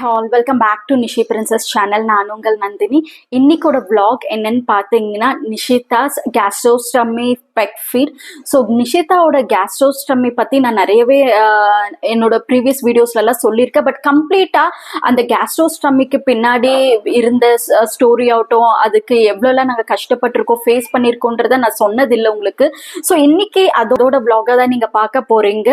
All welcome back to Nishi princess channel. நான் உங்கள் Nandini. இன்னைக்கோட vlog என்னன்னு பார்த்தீங்கன்னா நிஷிதாஸ் கேஸ்ட்ரோஸ்டமி பெக் ஃபீட். ஸோ நிஷிதாவோட கேஸ்ட்ரோஸ்டமி பற்றி நான் நிறையவே என்னோட ப்ரீவியஸ் வீடியோஸ்லலாம் சொல்லியிருக்கேன். பட் கம்ப்ளீட்டாக அந்த கேஸ்ட்ரோஸ்டமிக்கு பின்னாடி இருந்த ஸ்டோரி ஆகட்டும், அதுக்கு எவ்வளோலாம் நாங்கள் கஷ்டப்பட்டிருக்கோம், ஃபேஸ் பண்ணியிருக்கோன்றதை நான் சொன்னதில்லை உங்களுக்கு. ஸோ இன்னைக்கு அதோட vlog-அ தான் நீங்கள் பார்க்க போகிறீங்க.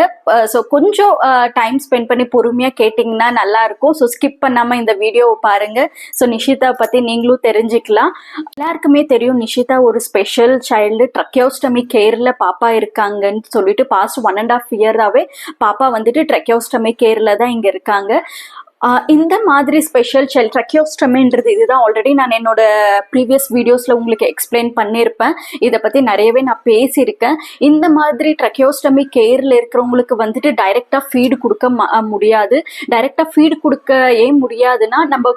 ஸோ கொஞ்சம் டைம் ஸ்பெண்ட் பண்ணி பொறுமையாக கேட்டிங்கன்னா நல்லா இருக்கும். ஸோ ஸ்கிப் பண்ணாம இந்த வீடியோவை பாருங்க. ஸோ நிஷிதா பத்தி நீங்களும் தெரிஞ்சுக்கலாம். எல்லாருக்குமே தெரியும் நிஷிதா ஒரு ஸ்பெஷல் சைல்டு. ட்ரக்கியோஸ்டமி கேர்ல பாப்பா இருக்காங்கன்னு சொல்லிட்டு பாஸ்ட் 1.5 இயராகவே பாப்பா வந்துட்டு ட்ரக்கியோஸ்டமி கேர்ல தான் இங்க இருக்காங்க. இந்த மாதிரி ஸ்பெஷல் சைல்ட் ட்ரக்கியோஸ்டமின்றது இதுதான். ஆல்ரெடி நான் என்னோட ப்ரீவியஸ் வீடியோஸில் உங்களுக்கு எக்ஸ்பிளைன் பண்ணியிருப்பேன். இதை பற்றி நிறையவே நான் பேசியிருக்கேன். இந்த மாதிரி ட்ரக்கியோஸ்டமி கேரில் இருக்கிறவங்களுக்கு வந்துட்டு டைரெக்டாக ஃபீடு கொடுக்க முடியாது. டைரெக்டாக ஃபீடு கொடுக்க ஏன் முடியாதுன்னா, நம்ம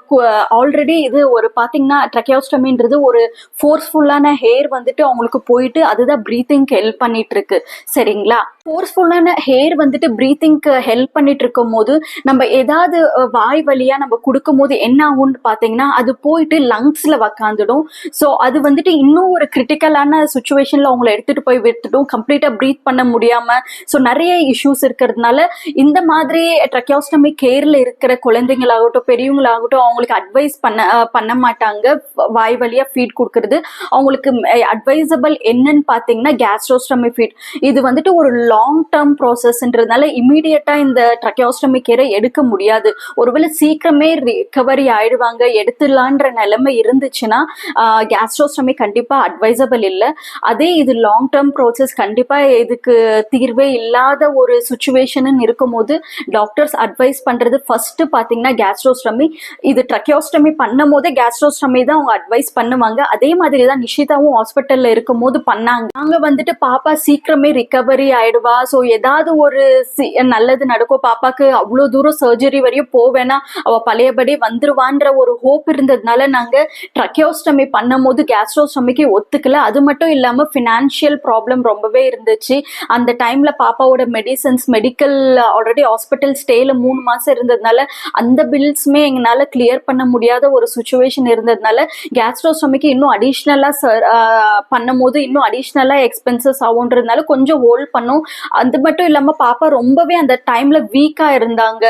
ஆல்ரெடி இது ஒரு பார்த்தீங்கன்னா ட்ரக்கியோஸ்டமின்றது ஒரு ஃபோர்ஸ்ஃபுல்லான ஹேர் வந்துட்டு அவங்களுக்கு போயிட்டு அதுதான் ப்ரீத்திங்க்கு ஹெல்ப் பண்ணிட்டு இருக்கு. சரிங்களா? ஃபோர்ஸ்ஃபுல்லான ஹேர் வந்துட்டு ப்ரீத்திங்க்கு ஹெல்ப் பண்ணிட்டு இருக்கும் போது நம்ம ஏதாவது வாய் வழியா நம்ம கொடுக்கும் போது என்ன ஆகும்னு பார்த்தீங்கன்னா, அது போயிட்டு லங்ஸ்ல உக்காந்துடும். ஸோ அது வந்துட்டு இன்னும் ஒரு கிரிட்டிக்கலான சுச்சுவேஷன்ல அவங்கள எடுத்துட்டு போய் விட்டுடும், கம்ப்ளீட்டா ப்ரீத் பண்ண முடியாம. ஸோ நிறைய இஷ்யூஸ் இருக்கிறதுனால இந்த மாதிரி ட்ரக்கியோஸ்டமி கேர்ல இருக்கிற குழந்தைங்களாகட்டும் பெரியவங்களாகட்டும் அவங்களுக்கு அட்வைஸ் பண்ண மாட்டாங்க வாய் வழியா ஃபீட் கொடுக்கறது. அவங்களுக்கு அட்வைசபிள் என்னன்னு பார்த்தீங்கன்னா கேஸ்ட்ரோஸ்டமி ஃபீட். இது வந்துட்டு ஒரு லாங் டேர்ம் ப்ராசஸ்ன்றதுனால இமீடியட்டா இந்த ட்ரக்கியோஸ்டமி கேரை எடுக்க முடியாது. ஒருவேளை சீக்கிரமே ரிகவரி ஆயிடுவாங்க, எடுத்துடலான்ற நிலைமை இருந்துச்சுன்னா கேஸ்ட்ரோஸ்டமி கண்டிப்பா அட்வைசபிள் இல்லை. அதே இது லாங் டேர்ம் ப்ராசஸ், கண்டிப்பா இதுக்கு தீர்வே இல்லாத ஒரு சுச்சுவேஷன் இருக்கும் போது டாக்டர்ஸ் அட்வைஸ் பண்றது ஃபர்ஸ்ட் பாத்தீங்கன்னா கேஸ்ட்ரோஸ்டமி. இது ட்ரக்கியோஸ்டமி பண்ணும் போதே கேஸ்ட்ரோஸ்டமி தான் அவங்க அட்வைஸ் பண்ணுவாங்க. அதே மாதிரி தான் நிஷிதாவும் ஹாஸ்பிட்டல்ல இருக்கும் போது பண்ணாங்க. நாங்க வந்துட்டு பாப்பா சீக்கிரமே ரிகவரி ஆயிடுவா, ஸோ ஏதாவது ஒரு நல்லது நடக்கும், பாப்பாக்கு அவ்வளோ தூரம் சர்ஜரி வரையும் போவேனா அவ பழையபடி வந்துருவான்ற ஒரு ஹோப் இருந்ததுனால நாங்க ட்ரக்கியோஸ்டமி பண்ணும் போது கேஸ்ட்ரோஸ்டமிக்கு ஒத்துக்கல. அது மட்டும் இல்லாம ஃபினான்ஷியல் ப்ராப்ளம் ரொம்பவே இருந்துச்சு அந்த டைம்ல. பாப்பாவோட மெடிக்கல் ஆல்ரெடி ஹாஸ்பிட்டல் ஸ்டேல 3 மாசம் இருந்ததுனால அந்த பில்ஸ்மே எங்களால கிளியர் பண்ண முடியாத ஒரு சுச்சுவேஷன் இருந்ததுனால கேஸ்ட்ரோஸ்டமிக்கு இன்னும் அடிஷ்னலா பண்ணும் போது இன்னும் அடிஷ்னலா எக்ஸ்பென்சஸ் ஆகுன்றதுனால கொஞ்சம் ஹோல்ட் பண்ணும். அது மட்டும் இல்லாம பாப்பா ரொம்பவே அந்த டைம்ல வீக்கா இருந்தாங்க.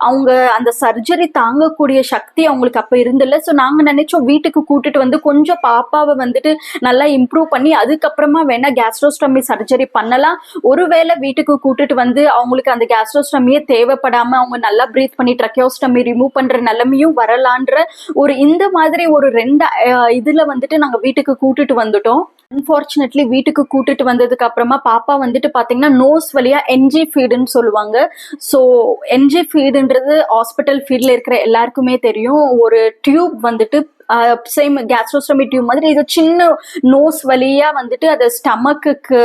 அவங்க அந்த சர்ஜரி தாங்கக்கூடிய சக்தி அவங்களுக்கு அப்ப இருந்தில்ல. ஸோ நாங்க நினைச்சோம் வீட்டுக்கு கூட்டிட்டு வந்து கொஞ்சம் பாப்பாவை வந்துட்டு நல்லா இம்ப்ரூவ் பண்ணி அதுக்கப்புறமா வேணா கேஸ்ட்ரோஸ்டமி சர்ஜரி பண்ணலாம். ஒருவேளை வீட்டுக்கு கூட்டிட்டு வந்து அவங்களுக்கு அந்த கேஸ்ட்ரோஸ்டமியே தேவைப்படாம அவங்க நல்லா பிரீத் பண்ணி ட்ரக்கியோஸ்டமி ரிமூவ் பண்ற நிலைமையும் வரலான்ற ஒரு இந்த மாதிரி ஒரு 2 இதுல வந்துட்டு நாங்க வீட்டுக்கு கூட்டிட்டு வந்துட்டோம். அன்பார்ச்சுனேட்லி வீட்டுக்கு கூட்டிட்டு வந்ததுக்கு அப்புறமா பாப்பா வந்துட்டு பாத்தீங்கன்னா நோஸ் வழியா என்ஜி ஃபீடுன்னு சொல்லுவாங்க. ஸோ என்ஜி ஃபீடுன்றது ஹாஸ்பிட்டல் ஃபீல்ட்ல இருக்கிற எல்லாருக்குமே தெரியும். ஒரு டியூப் வந்துட்டு சேம் கேஸ்ட்ரோஸ்டமி டியூப் மாதிரி இது சின்ன நோஸ் வழியா வந்துட்டு அதை ஸ்டமக்குக்கு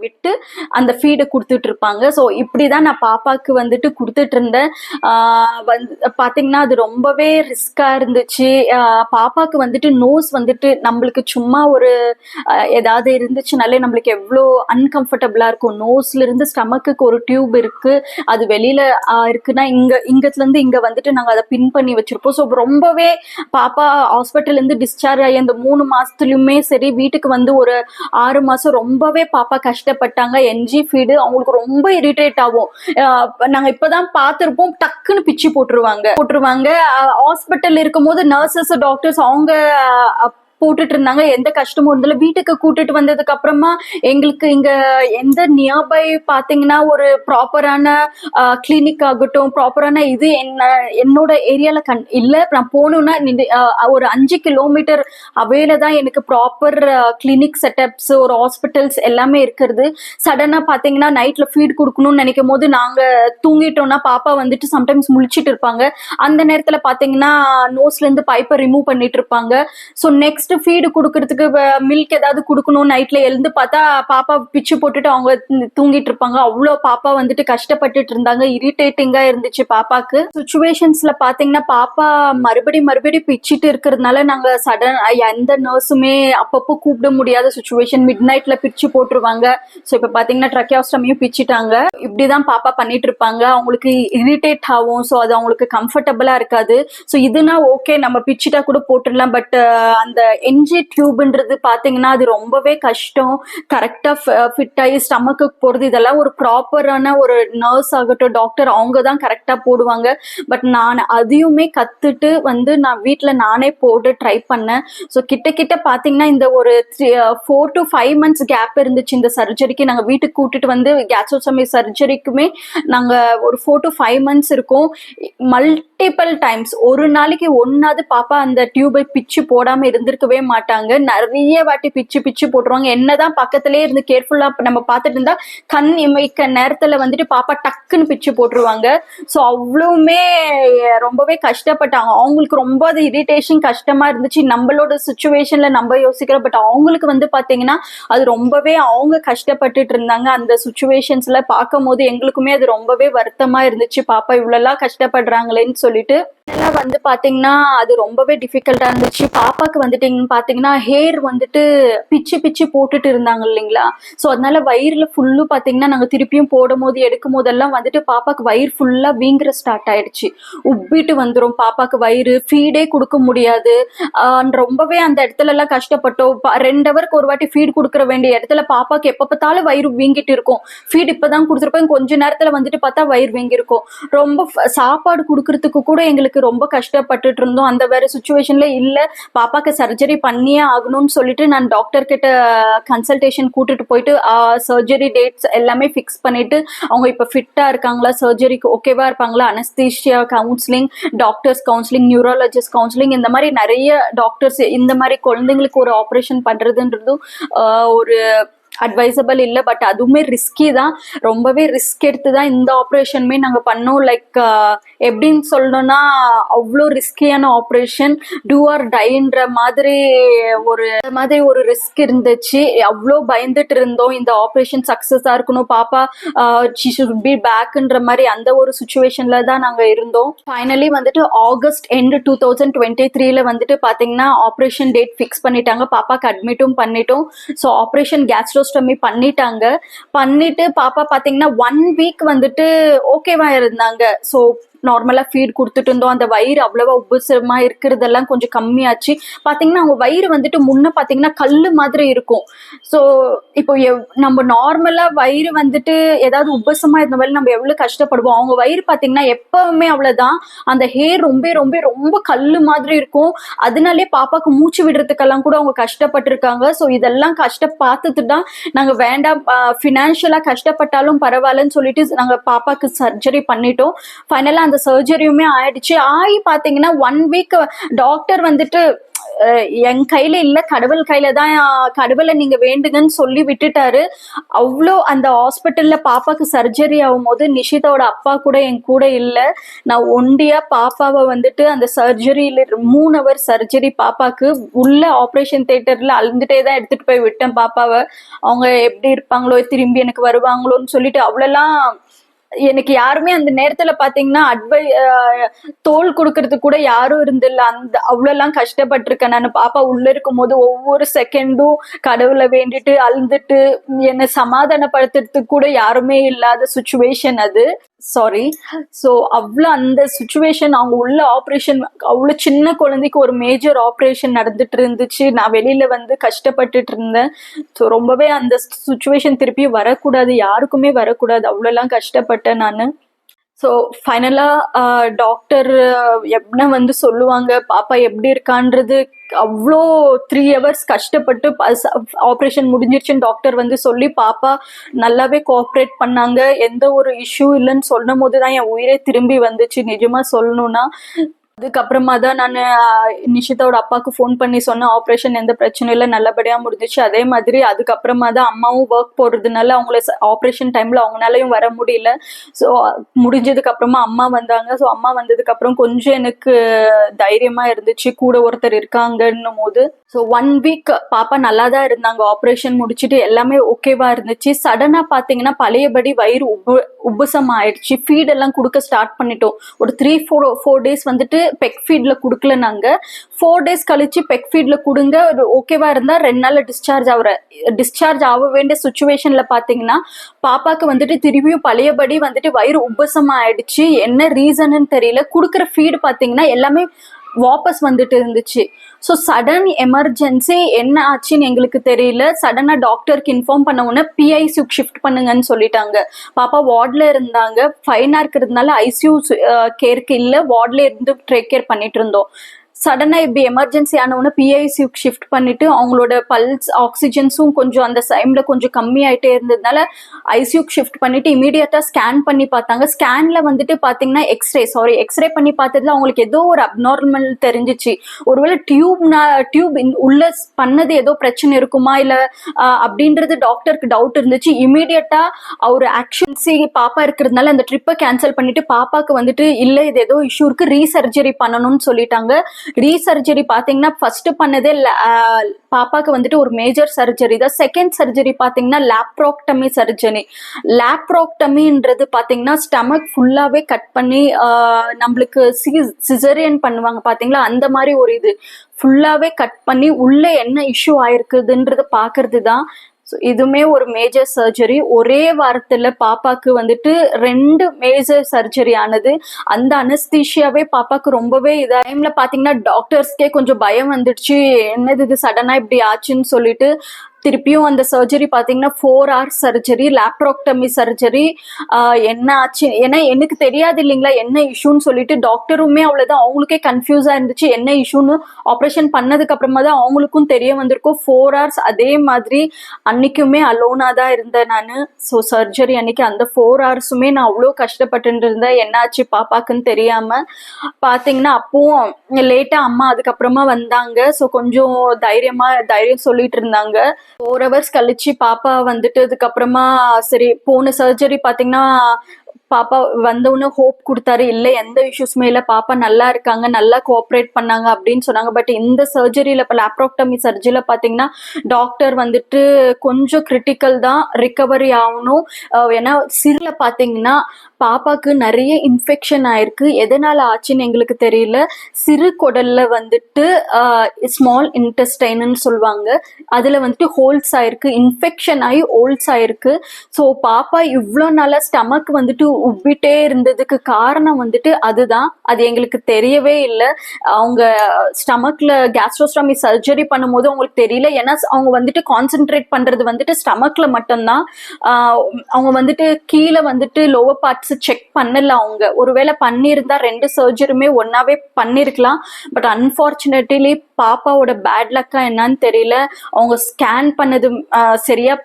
விட்டு அந்த ஃபீடை கொடுத்துட்டு இருப்பாங்க. ஸோ இப்படிதான் நான் பாப்பாக்கு வந்துட்டு கொடுத்துட்டு இருந்தேன். பாத்தீங்கன்னா அது ரொம்பவே ரிஸ்கா இருந்துச்சு. பாப்பாக்கு வந்துட்டு நோஸ் வந்துட்டு நம்மளுக்கு சும்மா ஒரு ஏதாவது இருந்துச்சுனாலே நம்மளுக்கு எவ்வளோ அன்கம்ஃபர்டபுளா இருக்கும். நோஸ்ல இருந்து ஸ்டமக்குக்கு ஒரு டியூப் இருக்கு, அது வெளியில இருக்குன்னா இங்கத்துல இருந்து இங்க வந்துட்டு நாங்க அதை பின் பண்ணி வச்சிருப்போம். ஸோ ரொம்பவே பாப்பா ஹாஸ்பிட்டல் இருந்து டிஸ்சார்ஜ் ஆகி அந்த 3 மாசத்துலயுமே சரி வீட்டுக்கு வந்து ஒரு 6 மாசம் ரொம்பவே பாப்பா கஷ்டப்பட்டாங்க. என்ஜி ஃபீடு அவங்களுக்கு ரொம்ப இரிட்டேட் ஆகும். நாங்க இப்பதான் பார்த்திருப்போம், டக்குன்னு பிச்சு போட்டுருவாங்க. ஹாஸ்பிட்டல் இருக்கும் போது நர்சஸ் டாக்டர்ஸ் அவங்க போட்டுட்டு இருந்தாங்க, எந்த கஷ்டமும் இருந்தல. வீட்டுக்கு கூட்டிட்டு வந்ததுக்கு அப்புறமா எங்களுக்கு இங்க எந்த நியர்பை பாத்தீங்கன்னா ஒரு ப்ராப்பரான கிளினிக் ஆகட்டும், ப்ராப்பரான இது என்னோட ஏரியால இல்ல. நான் போகணும்னா ஒரு 5 கிலோமீட்டர் அவையில தான் எனக்கு ப்ராப்பர் கிளினிக் செட்டப்ஸ் ஒரு ஹாஸ்பிட்டல்ஸ் எல்லாமே இருக்கிறது. சடனா பாத்தீங்கன்னா நைட்ல ஃபீட் கொடுக்கணும்னு நினைக்கும் போது நாங்க தூங்கிட்டோம்னா பாப்பா வந்துட்டு சம்டைம்ஸ் முழிச்சிட்டு இருப்பாங்க. அந்த நேரத்துல பாத்தீங்கன்னா நோஸ்ல இருந்து பைப்பை ரிமூவ் பண்ணிட்டு இருப்பாங்க. ஸோ நெக்ஸ்ட் ஜஸ்ட் ஃபீடு கொடுக்கறதுக்கு மில்க் ஏதாவது கொடுக்கணும், நைட்ல எழுந்து பார்த்தா பாப்பா பிச்சு போட்டுட்டு அவங்க தூங்கிட்டு இருப்பாங்க. அவ்வளோ பாப்பா வந்துட்டு கஷ்டப்பட்டுட்டு இருந்தாங்க. இரிட்டேட்டிங்கா இருந்துச்சு பாப்பாக்கு. சுச்சுவேஷன்ஸ்ல பாத்தீங்கன்னா பாப்பா மறுபடி பிச்சுட்டு இருக்கிறதுனால நாங்க சடன் எந்த நர்ஸுமே அப்பப்போ கூப்பிட முடியாத சுச்சுவேஷன். மிட் நைட்ல பிச்சு போட்டுருவாங்க. ஸோ இப்போ பாத்தீங்கன்னா ட்ரக்கியாஸ்டமியும் பிச்சுட்டாங்க. இப்படிதான் பாப்பா பண்ணிட்டு இருப்பாங்க. அவங்களுக்கு இரிட்டேட் ஆகும். ஸோ அது அவங்களுக்கு கம்ஃபர்டபுளா இருக்காது. ஸோ இதுனா ஓகே, நம்ம பிச்சுட்டா கூட போட்டுடலாம். பட் அந்த என்ஜி டியூப்ன்றது பாத்தீங்கன்னா அது ரொம்பவே கஷ்டம். கரெக்டா ஃபிட் ஆகி ஸ்டமக்கு போறது, இதெல்லாம் ஒரு ப்ராப்பரான ஒரு நர்ஸ் ஆகட்டும், டாக்டர், அவங்க தான் கரெக்டா போடுவாங்க. பட் நான் அதையுமே கத்துட்டு வந்து நான் வீட்டில் நானே போட்டு ட்ரை பண்ணேன். ஸோ கிட்ட பாத்தீங்கன்னா இந்த ஒரு 4 to 5 months கேப் இருந்துச்சு இந்த சர்ஜரிக்கு. நாங்கள் வீட்டுக்கு கூட்டிட்டு வந்து கேஸ்ட்ரோஸ்டமி சர்ஜரிக்குமே நாங்கள் ஒரு 4 to 5 months இருக்கும். மல்டிபிள் டைம்ஸ், ஒரு நாளைக்கு ஒன்னாவது பாப்பா அந்த டியூபை பிச்சு போடாம இருந்திருக்கவே மாட்டாங்க. நிறைய வாட்டி பிச்சு போட்டுருவாங்க. என்னதான் பக்கத்திலே இருந்து கேர்ஃபுல்லா நம்ம பார்த்துட்டு இருந்தா கண் இமைக்க நேரத்துல வந்துட்டு பாப்பா டக்குன்னு பிச்சு போட்டுருவாங்க. ஸோ அவ்வளவுமே ரொம்பவே கஷ்டப்பட்டாங்க. அவங்களுக்கு ரொம்ப அது இரிட்டேஷன் கஷ்டமா இருந்துச்சு. நம்மளோட சுச்சுவேஷன்ல நம்ம யோசிக்கிறோம், பட் அவங்களுக்கு வந்து பாத்தீங்கன்னா அது ரொம்பவே அவங்க கஷ்டப்பட்டுட்டு இருந்தாங்க. அந்த சுச்சுவேஷன்ஸ்ல பார்க்கும் போது எங்களுக்குமே அது ரொம்பவே வருத்தமா இருந்துச்சு. பாப்பா இவ்வளவு கஷ்டப்படுறாங்களேன்னு சொல்லிட்டு வந்து பாத்தீங்கன்னா அது ரொம்பவே டிஃபிகல்ட்டா இருந்துச்சு. பாப்பாக்கு வந்துட்டு பாத்தீங்கன்னா ஹேர் வந்துட்டு பிச்சு போட்டுட்டு இருந்தாங்க இல்லைங்களா. ஸோ அதனால வயிறுல ஃபுல்லு பாத்தீங்கன்னா நாங்க திருப்பியும் போடும் போது எடுக்கும் போதெல்லாம் வந்துட்டு பாப்பாக்கு வயிறு ஃபுல்லா வீங்குற ஸ்டார்ட் ஆயிடுச்சு. உப்பிட்டு வந்துடும் பாப்பாக்கு வயிறு. ஃபீடே கொடுக்க முடியாது. ரொம்பவே அந்த இடத்துல எல்லாம் கஷ்டப்பட்டோம். 2 ஹவருக்கு ஒரு வாட்டி ஃபீட் கொடுக்கற வேண்டிய இடத்துல பாப்பாக்கு எப்ப பார்த்தாலும் வயிறு வீங்கிட்டு இருக்கும். ஃபீட் இப்பதான் கொடுத்துருப்பேன், கொஞ்ச நேரத்துல வந்துட்டு பார்த்தா வயிறு வீங்கி இருக்கும். ரொம்ப சாப்பாடு கொடுக்கறதுக்கு கூட எங்களுக்கு ரொம்ப கஷ்டப்பட்டுட்டு இருந்தோம். அந்த வேற சுச்சுவேஷன்ல இல்ல, பாப்பாக்கு சர்ஜரி பண்ணியே ஆகணும்னு சொல்லிட்டு நான் டாக்டர் கிட்ட கன்சல்டேஷன் கூட்டிட்டு போயிட்டு சர்ஜரி டேட்ஸ் எல்லாமே ஃபிக்ஸ் பண்ணிட்டு அவங்க இப்ப ஃபிட்டா இருக்காங்களா, சர்ஜரிக்கு ஓகேவா இருப்பாங்களா, anaesthesia counselling, doctors counselling, neurologist counselling, இந்த மாதிரி நிறைய டாக்டர்ஸ் இந்த மாதிரி குழந்தைங்களுக்கு ஒரு ஆப்ரேஷன் பண்றதுன்றதும் ஒரு அட்வைசபிள் இல்லை. பட் அதுவுமே ரிஸ்கி தான். ரொம்பவே ரிஸ்க் எடுத்து தான் இந்த ஆப்ரேஷனுமே நாங்கள் பண்ணோம். லைக் எப்படின்னு சொல்லணும்னா அவ்வளோ ரிஸ்கியான ஆப்ரேஷன். டூ ஆர் டைன்ற மாதிரி ஒரு ரிஸ்க் இருந்துச்சு. அவ்வளோ பயந்துட்டு இருந்தோம் இந்த ஆப்ரேஷன் சக்ஸஸாக இருக்கணும், பாப்பா ஷி ஷுட் பி பேக்ன்ற மாதிரி அந்த ஒரு சுச்சுவேஷன்ல தான் நாங்கள் இருந்தோம். ஃபைனலி வந்துட்டு ஆகஸ்ட் எண்ட் 2023 வந்துட்டு பார்த்தீங்கன்னா ஆப்ரேஷன் டேட் ஃபிக்ஸ் பண்ணிட்டாங்க. பாப்பாக்கு அட்மிட்டும் பண்ணிட்டோம். ஸோ ஆப்ரேஷன் கேஸ்ட்ரோஸ்டமி பண்ணிட்டு பாப்பா பாத்தீங்கன்னா 1 வீக் வந்துட்டு ஓகேவா இருந்தாங்க. ஸோ நார்மலா ஃபீட் கொடுத்துட்டு இருந்தோம். அந்த வயிறு அவ்வளவா உபசமா இருக்கிறதெல்லாம் கொஞ்சம் கம்மியாச்சு. பாத்தீங்கன்னா அவங்க வயிறு வந்துட்டு முன்ன பாத்தீங்கன்னா கல்லு மாதிரி இருக்கும். ஸோ இப்போ நம்ம நார்மலா வயிறு வந்துட்டு ஏதாவது உபசமா இருந்த மாதிரி நம்ம எவ்வளவு கஷ்டப்படுவோம், அவங்க வயிறு பாத்தீங்கன்னா எப்பவுமே அவ்வளவுதான். அந்த ஹேர் ரொம்ப கல்லு மாதிரி இருக்கும். அதனாலே பாப்பாக்கு மூச்சு விடுறதுக்கெல்லாம் கூட அவங்க கஷ்டப்பட்டு இருக்காங்க. ஸோ இதெல்லாம் பார்த்துட்டு தான் நாங்க வேண்டாம், பினான்சியலா கஷ்டப்பட்டாலும் பரவாயில்லன்னு சொல்லிட்டு நாங்க பாப்பாக்கு சர்ஜரி பண்ணிட்டோம். ஃபைனலா அந்த சர்ஜரியுமே ஆயிடுச்சு. பாத்தீங்கன்னா 1 வீக் டாக்டர் வந்துட்டு என் கையில இல்ல, கடவுள் கையில தான், கடவுளை நீங்க வேண்டுங்கன்னு சொல்லி விட்டுட்டாரு. அவ்வளோ அந்த ஹாஸ்பிட்டல்ல பாப்பாக்கு சர்ஜரி ஆகும் போது நிஷிதாவோட அப்பா கூட என் கூட இல்ல. நான் ஒண்டியா பாப்பாவை வந்துட்டு அந்த சர்ஜரியில 3 ஹவர் சர்ஜரி பாப்பாக்கு உள்ள ஆப்ரேஷன் தியேட்டர்ல அழுந்துட்டே தான் எடுத்துட்டு போய் விட்டேன் பாப்பாவை. அவங்க எப்படி இருப்பாங்களோ, திரும்பி எனக்கு வருவாங்களோன்னு சொல்லிட்டு அவ்வளோலாம் எனக்கு யாருமே அந்த நேரத்துல பாத்தீங்கன்னா தோல் கொடுக்கறதுக்கு கூட யாரும் இருந்தில்ல. அந்த அவ்வளோலாம் கஷ்டப்பட்டிருக்கேன் நான். பாப்பா உள்ள இருக்கும் போது ஒவ்வொரு செகண்டும் கடவுளை வேண்டிட்டு அழுந்துட்டு என்னை சமாதானப்படுத்துறதுக்கு கூட யாருமே இல்லாத சுச்சுவேஷன் அது. சாரி. ஸோ அவ்வளோ அந்த சுச்சுவேஷன், அவங்க உள்ள ஆப்ரேஷன், அவ்வளோ சின்ன குழந்தைக்கு ஒரு மேஜர் ஆப்ரேஷன் நடந்துட்டு இருந்துச்சு. நான் வெளியில வந்து கஷ்டப்பட்டுட்டு இருந்தேன். ஸோ ரொம்பவே அந்த சுச்சுவேஷன் திருப்பி வரக்கூடாது, யாருக்குமே வரக்கூடாது, அவ்வளோலாம் கஷ்டப்பட்டேன் நான். ஸோ ஃபைனலாக டாக்டர் எப்படின்னா வந்து சொல்லுவாங்க பாப்பா எப்படி இருக்கான்றது. அவ்வளோ 3 ஹவர்ஸ் கஷ்டப்பட்டு ஆப்ரேஷன் முடிஞ்சிருச்சுன்னு டாக்டர் வந்து சொல்லி பாப்பா நல்லாவே கோஆப்ரேட் பண்ணாங்க. எந்த ஒரு இஷ்யூ இல்லைன்னு சொல்லும் போது தான் என் உயிரே திரும்பி வந்துச்சு நிஜமா சொல்லணும்னா. அதுக்கப்புறமா தான் நான் நிஷிதாவோட அப்பாவுக்கு ஃபோன் பண்ணி சொன்னேன், ஆப்ரேஷன் எந்த பிரச்சனையும் இல்லை, நல்லபடியாக முடிஞ்சிச்சு. அதே மாதிரி அதுக்கப்புறமா தான் அம்மாவும் ஒர்க் போகிறதுனால அவங்கள ஆப்ரேஷன் டைமில் அவங்களாலையும் வர முடியல. ஸோ முடிஞ்சதுக்கப்புறமா அம்மா வந்தாங்க. ஸோ அம்மா வந்ததுக்கப்புறம் கொஞ்சம் எனக்கு தைரியமாக இருந்துச்சு, கூட ஒருத்தர் இருக்காங்கன்னும் போது. ஸோ 1 வீக் பாப்பா நல்லா தான் இருந்தாங்க. ஆப்ரேஷன் முடிச்சுட்டு எல்லாமே ஓகேவா இருந்துச்சு. சடனாக பார்த்தீங்கன்னா பழையபடி வயிறு உபசம் ஆயிடுச்சு. ஃபீடெல்லாம் கொடுக்க ஸ்டார்ட் பண்ணிட்டோம். ஒரு 3-4 டேஸ் வந்துட்டு பெக் ஃபீட்ல கொடுக்கல. நாங்க 4 டேஸ் கழிச்சு பெக் ஃபீட்ல கொடுங்க, ஓகேவா இருந்தா 2 நாள்ல டிஸ்சார்ஜ் ஆக வேண்டிய சுச்சுவேஷன்ல பாத்தீங்கன்னா பாப்பாக்கு வந்துட்டு திரும்பியும் பழையபடி வந்துட்டு வயிறு உபசமா ஆயிடுச்சு. என்ன ரீசன்னு தெரியல. கொடுக்குற ஃபீடு பாத்தீங்கன்னா எல்லாமே வாபஸ் வந்துட்டு இருந்துச்சு. ஸோ சடன் எமர்ஜென்சி என்ன ஆச்சுன்னு எங்களுக்கு தெரியல. சடனா டாக்டருக்கு இன்ஃபார்ம் பண்ண உடனே பிஐசியூக்கு ஷிஃப்ட் பண்ணுங்கன்னு சொல்லிட்டாங்க. பாப்பா வார்டில் இருந்தாங்க. 5 இருக்கிறதுனால ஐசியூ கேருக்கு இல்லை, வார்டில் இருந்து டேக் கேர் பண்ணிட்டு இருந்தோம். சடனாக இப்படி எமர்ஜென்சி ஆனவுடனே பிஐசியூக்கு ஷிஃப்ட் பண்ணிட்டு அவங்களோட பல்ஸ் ஆக்சிஜன்ஸும் கொஞ்சம் அந்த டைமில் கொஞ்சம் கம்மியாயிட்டே இருந்ததுனால ஐசியூக்கு ஷிஃப்ட் பண்ணிட்டு இமீடியட்டாக ஸ்கேன் பண்ணி பார்த்தாங்க. ஸ்கேனில் வந்துட்டு பார்த்தீங்கன்னா எக்ஸ்ரே பண்ணி பார்த்ததுல அவங்களுக்கு ஏதோ ஒரு அப்நார்மல் தெரிஞ்சிச்சு. ஒருவேளை டியூப் உள்ள பண்ணது ஏதோ பிரச்சனை இருக்குமா இல்லை அப்படின்றது டாக்டருக்கு டவுட் இருந்துச்சு. இமீடியட்டாக அவர் ஆக்ஷன்ஸி பாப்பா இருக்கிறதுனால அந்த ட்ரிப்பை கேன்சல் பண்ணிட்டு பாப்பாக்கு வந்துட்டு இல்லை இது ஏதோ இஷ்யூ இருக்கு, ரீசர்ஜரி பண்ணணும்னு சொல்லிட்டாங்க. ரீசர்ஜரி பாத்தீங்கன்னா ஃபர்ஸ்ட் பண்ணதே பாப்பாக்கு வந்துட்டு ஒரு மேஜர் சர்ஜரி தான். செகண்ட் சர்ஜரி பாத்தீங்கன்னா லாப்ரோக்டமி சர்ஜரி. லாப்ரோக்டமின்றது பாத்தீங்கன்னா ஸ்டமக் ஃபுல்லாவே கட் பண்ணி நம்மளுக்கு சிசரியன் பண்ணுவாங்க பாத்தீங்களா, அந்த மாதிரி ஒரு இது ஃபுல்லாவே கட் பண்ணி உள்ள என்ன இஷ்யூ ஆயிருக்குதுன்றது பாக்குறது தான். இதுவுமே ஒரு மேஜர் சர்ஜரி. ஒரே வாரத்துல பாப்பாக்கு வந்துட்டு 2 மேஜர் சர்ஜரி ஆனது. அந்த அனஸ்தீஷியாவே பாப்பாக்கு ரொம்பவே டைம்ல பாத்தீங்கன்னா டாக்டர்ஸ்க்கே கொஞ்சம் பயம் வந்துடுச்சு, என்னது இது சடனா இப்படி ஆச்சுன்னு சொல்லிட்டு. திருப்பியும் அந்த சர்ஜரி பார்த்தீங்கன்னா 4 hours சர்ஜரி, லாப்ரோக்டமி சர்ஜரி. என்ன ஆச்சு, ஏன்னா எனக்கு தெரியாது இல்லைங்களா என்ன இஷ்யூன்னு சொல்லிட்டு. டாக்டருமே அவ்வளோதான், அவங்களுக்கே கன்ஃபியூஸாக இருந்துச்சு என்ன இஷ்யூன்னு. ஆப்ரேஷன் பண்ணதுக்கு அப்புறமா தான் அவங்களுக்கும் தெரிய வந்திருக்கும். 4 hours அதே மாதிரி அன்னைக்குமே அலோனாக தான் இருந்தேன் நான். ஸோ சர்ஜரி அன்னைக்கு அந்த 4 hours-உமே நான் அவ்வளோ கஷ்டப்பட்டு இருந்தேன், என்னாச்சு பாப்பாக்குன்னு தெரியாமல். பார்த்தீங்கன்னா அப்பவும் லேட்டாக அம்மா அதுக்கப்புறமா வந்தாங்க. ஸோ கொஞ்சம் தைரியம் சொல்லிட்டு இருந்தாங்க. 4 hours கழிச்சு பாப்பா வந்துட்டு அதுக்கப்புறமா சரி போன சர்ஜரி பாத்தீங்கன்னா பாப்பா வந்தவுடனே ஹோப் கொடுத்தாரு, இல்லை எந்த இஷ்யூஸுமே இல்லை, பாப்பா நல்லா இருக்காங்க, நல்லா கோஆப்ரேட் பண்ணாங்க அப்படின்னு சொன்னாங்க. பட் இந்த சர்ஜரியில் இப்போ லாப்ரோக்டமி சர்ஜரியில் பார்த்தீங்கன்னா டாக்டர் வந்துட்டு கொஞ்சம் கிரிட்டிக்கல் தான், ரிகவரி ஆகணும். ஏன்னா சிறுல பார்த்தீங்கன்னா பாப்பாக்கு நிறைய இன்ஃபெக்ஷன் ஆயிருக்கு. எதனால ஆச்சுன்னு எங்களுக்கு தெரியல. சிறு குடல்ல வந்துட்டு ஸ்மால் இன்டெஸ்டைன்னு சொல்லுவாங்க, அதுல வந்துட்டு ஹோல்ஸ் ஆயிருக்கு, இன்ஃபெக்ஷன் ஆகி ஹோல்ஸ் ஆயிருக்கு. ஸோ பாப்பா இவ்வளோ நாளாக ஸ்டமக் வந்துட்டு உப்பிட்டே இருந்ததுக்கு காரணம் வந்துட்டு அதுதான். அது எங்களுக்கு தெரியவே இல்லை. அவங்க ஸ்டமக்ல கேஸ்ட்ரோஸ்டமி சர்ஜரி பண்ணும்போது அவங்களுக்கு தெரியல. ஏன்னா அவங்க வந்துட்டு கான்சென்ட்ரேட் பண்றது வந்துட்டு ஸ்டமக்ல மட்டும்தான். அவங்க வந்துட்டு கீழே வந்துட்டு லோவர் பார்ட்ஸ் செக் பண்ணல. அவங்க ஒருவேளை பண்ணியிருந்தா 2 சர்ஜரியுமே ஒன்னாவே பண்ணிருக்கலாம். பட் அன்பார்ச்சுனேட்லி பாப்பாவோட பேட் லக்கா என்னன்னு தெரியல, அவங்க ஸ்கேன் பண்ணது சரியா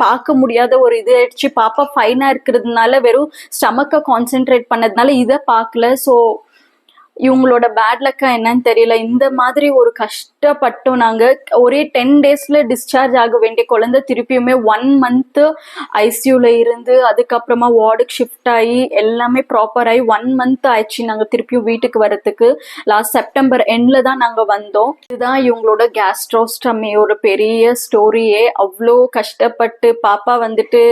பார்க்க முடியாத ஒரு இது ஆயிடுச்சு. பாப்பா ஃபைனா இருக்கிறதுனால வெறும் ஸ்டமக்கை கான்சென்ட்ரேட் பண்ணதுனால இதை பார்க்கல. ஸோ இவங்களோட பேட் லக்கா என்னன்னு தெரியல. இந்த மாதிரி ஒரு கஷ்டப்பட்டோம் நாங்க. ஒரே 10 daysல டிஸ்சார்ஜ் ஆக வேண்டிய குழந்தை திருப்பியுமே 1 month ஐசியூல இருந்து அதுக்கப்புறமா வார்டுக்கு ஷிஃப்ட் ஆகி எல்லாமே ப்ராப்பர் ஆகி 1 month ஆயிடுச்சு நாங்க திருப்பியும் வீட்டுக்கு வரத்துக்கு. லாஸ்ட் செப்டம்பர் எண்ட்ல தான் நாங்க வந்தோம். இதுதான் இவங்களோட கேஸ்ட்ரோஸ்டமியோட பெரிய ஸ்டோரியே. அவ்வளோ கஷ்டப்பட்டு பாப்பா வந்துட்டு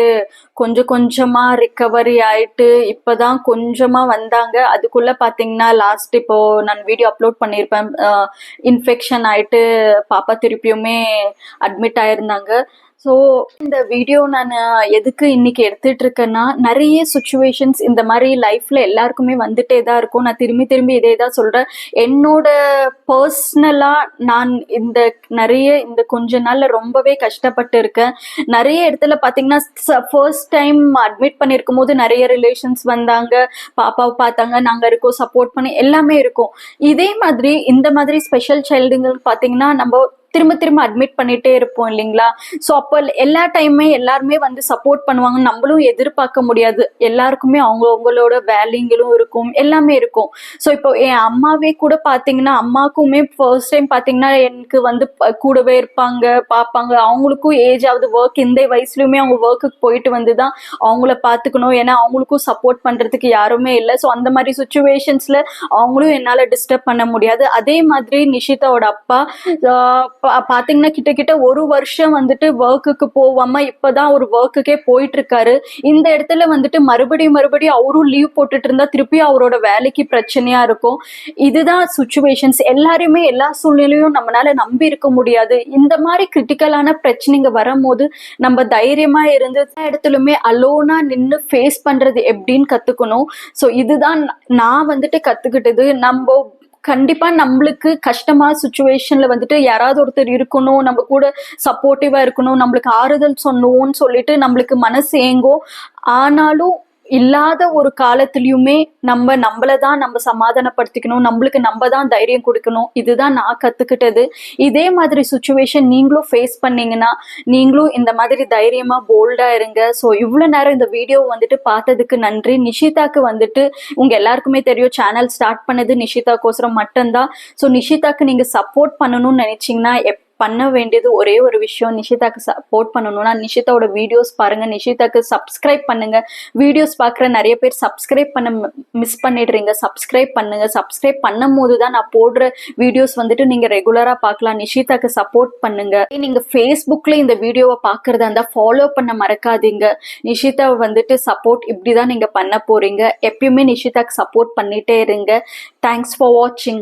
கொஞ்சம் கொஞ்சமா ரிகவரி ஆயிட்டு இப்பதான் கொஞ்சமா வந்தாங்க. அதுக்குள்ள பாத்தீங்கன்னா லாஸ்ட் இப்போ நான் வீடியோ அப்லோட் பண்ணியிருப்பேன், இன்ஃபெக்ஷன் ஆயிட்டு பாப்பா திருப்பியுமே அட்மிட் ஆயிருந்தாங்க. ஸோ இந்த வீடியோ நான் எதுக்கு இன்னைக்கு எடுத்துட்டு இருக்கேன்னா, நிறைய சுச்சுவேஷன்ஸ் இந்த மாதிரி லைஃப்ல எல்லாருக்குமே வந்துட்டே தான் இருக்கும். நான் திரும்பி இதே தான் சொல்றேன். என்னோட பர்சனலா நான் இந்த கொஞ்ச நாள்ல ரொம்பவே கஷ்டப்பட்டு இருக்கேன். நிறைய இடத்துல பாத்தீங்கன்னா ஃபர்ஸ்ட் டைம் அட்மிட் பண்ணிருக்கும் போது நிறைய ரிலேஷன்ஸ் வந்தாங்க, பாப்பாவை பார்த்தாங்க, நாங்க இருக்கோம், சப்போர்ட் பண்ணி எல்லாமே இருக்கும். இதே மாதிரி இந்த மாதிரி ஸ்பெஷல் சைல்டுங்களுக்கு பாத்தீங்கன்னா நம்ம திரும்ப திரும்ப அட்மிட் பண்ணிட்டே இருப்போம் இல்லைங்களா. ஸோ அப்போ எல்லா டைமே எல்லாருமே வந்து சப்போர்ட் பண்ணுவாங்க, நம்மளும் எதிர்பார்க்க முடியாது. எல்லாருக்குமே அவங்களோட வேலைங்களும் இருக்கும், எல்லாமே இருக்கும். ஸோ இப்போ என் அம்மாவே கூட பார்த்தீங்கன்னா, அம்மாக்குமே ஃபர்ஸ்ட் டைம் பார்த்தீங்கன்னா எனக்கு வந்து கூடவே இருப்பாங்க, பார்ப்பாங்க. அவங்களுக்கும் ஏஜ் ஆகுது, ஒர்க் இந்த வயசுலயுமே அவங்க ஒர்க்குக்கு போயிட்டு வந்து தான் அவங்கள பார்த்துக்கணும். ஏன்னா அவங்களுக்கும் சப்போர்ட் பண்றதுக்கு யாருமே இல்லை. ஸோ அந்த மாதிரி சுச்சுவேஷன்ஸ்ல அவங்களும் என்னால டிஸ்டர்ப் பண்ண முடியாது. அதே மாதிரி நிஷிதாவோட அப்பா பாத்தீங்கன்னா கிட்ட ஒரு வருஷம் வந்துட்டு ஒர்க்குக்கு போவாம இப்பதான் ஒரு ஒர்க்குக்கே போயிட்டு இருக்காரு. இந்த இடத்துல வந்துட்டு மறுபடியும் அவரும் லீவ் போட்டுட்டு இருந்தா திருப்பி அவரோட வேலைக்கு பிரச்சனையா இருக்கும். இதுதான் சுச்சுவேஷன்ஸ். எல்லாருமே எல்லா சூழ்நிலையும் நம்மளால நம்பி இருக்க முடியாது. இந்த மாதிரி கிரிட்டிக்கலான பிரச்சனைங்க வரும்போது நம்ம தைரியமா இருந்து இடத்துலயுமே அலோனா நின்று ஃபேஸ் பண்றது எப்படின்னு கத்துக்கணும். ஸோ இதுதான் நான் வந்துட்டு கத்துக்கிட்டது. நம்ம கண்டிப்பா நம்மளுக்கு கஷ்டமா சுச்சுவேஷன்ல வந்துட்டு யாராவது ஒருத்தர் இருக்கணும், நம்ம கூட சப்போர்ட்டிவா இருக்கணும், நம்மளுக்கு ஆறுதல் சொன்னோம்னு சொல்லிட்டு நம்மளுக்கு மனசு ஏங்கும். ஆனாலும் இல்லாத ஒரு காலத்திலயுமே நம்மளதான் நம்ம சமாதானப்படுத்திக்கணும், நம்மளுக்கு நம்ம தான் தைரியம் கொடுக்கணும். இதுதான் நான் கத்துக்கிட்டது. இதே மாதிரி சுச்சுவேஷன் நீங்களும் ஃபேஸ் பண்ணீங்கன்னா நீங்களும் இந்த மாதிரி தைரியமா போல்டா இருங்க. ஸோ இவ்வளவு நேரம் இந்த வீடியோ வந்துட்டு பார்த்ததுக்கு நன்றி. நிஷிதாக்கு வந்துட்டு உங்க எல்லாருக்குமே தெரியும், சேனல் ஸ்டார்ட் பண்ணது நிஷிதாக்கோசரம் மட்டும்தான். ஸோ நிஷிதாக்கு நீங்க சப்போர்ட் பண்ணணும்னு நினைச்சீங்கன்னா பண்ண வேண்டியது ஒரே ஒரு விஷயம், நிஷிதாக்கு சப்போர்ட் பண்ணணும்னா நிஷிதாவோட வீடியோஸ் பாருங்க, நிஷிதாக்கு சப்ஸ்கிரைப் பண்ணுங்க. வீடியோஸ் பார்க்குற நிறைய பேர் சப்ஸ்கிரைப் பண்ண மிஸ் பண்ணிடுறீங்க. சப்ஸ்கிரைப் பண்ணுங்க. சப்ஸ்கிரைப் பண்ணும் போது தான் நான் போடுற வீடியோஸ் வந்துட்டு நீங்க ரெகுலரா பார்க்கலாம். நிஷிதாக்கு சப்போர்ட் பண்ணுங்க. நீங்க ஃபேஸ்புக்ல இந்த வீடியோவை பார்க்கறதா இருந்தா ஃபாலோ பண்ண மறக்காதீங்க. நிஷிதாவை வந்துட்டு சப்போர்ட் இப்படிதான் நீங்க பண்ண போறீங்க. எப்பயுமே நிஷிதாக்கு சப்போர்ட் பண்ணிட்டே இருங்க. தேங்க்ஸ் ஃபார் வாட்சிங்.